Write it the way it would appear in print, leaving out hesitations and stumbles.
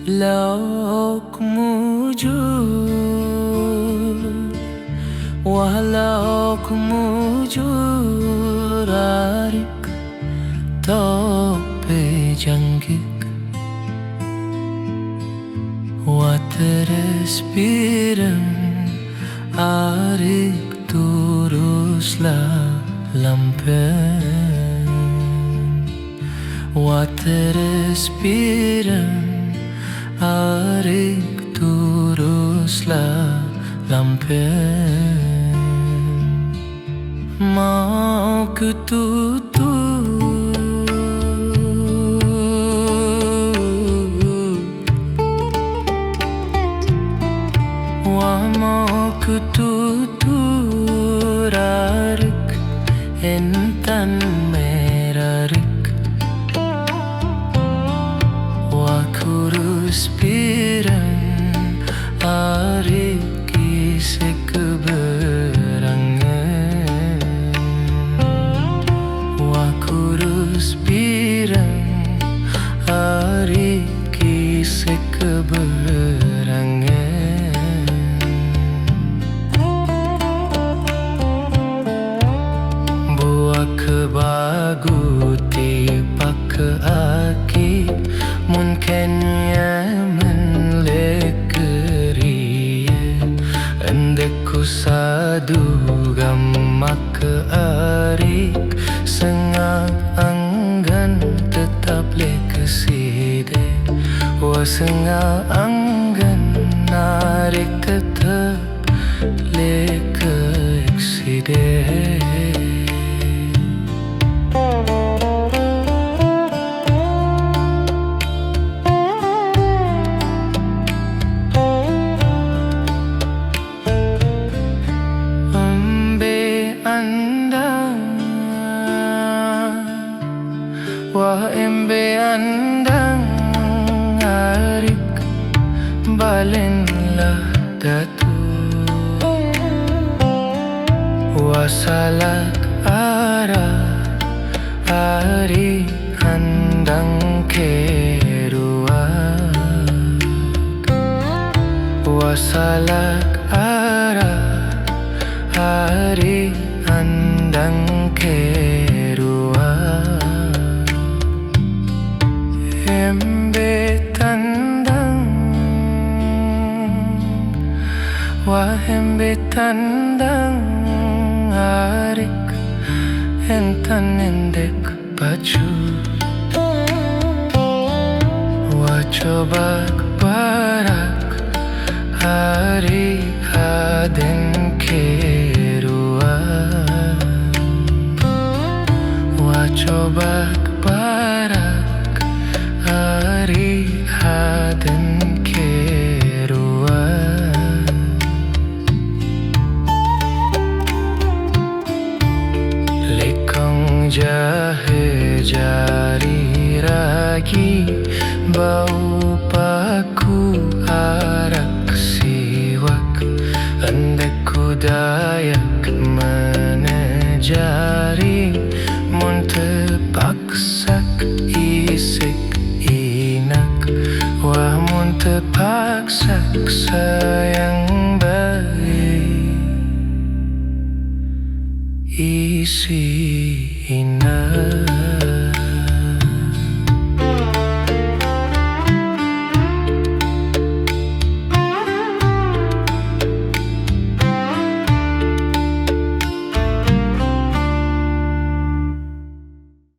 Lauk mujur, walauk mujur arik tope janggik, waterespirem arik turuslah lampen, waterespirem arik turuslah lampen. Mau ku tutup wah mau ku tutur arik entan merarik kurus pirang arik isi keberangan, wah kurus pirang arik isi keberangan. Buah kebaguti pakai aki mungkin yaman lekeriye endeku sadu gamak arik sengak anggan tetap lekeside wa sengak anggan narik tetap lekekside. Wah embe andang arik balenlah datu, wasalak arah arik andang keruak, wasalak arah arik andang keruak. Embe tandang, wah embe tandang arik entan endek baju, wah coba barak hari aden keruak, wah coba barak hari aden keruak. Lekong jahe jari ragi bau paku arak siwak endeku dayak menejari mun terpaksak isik wah mun terpaksa sayang baik isi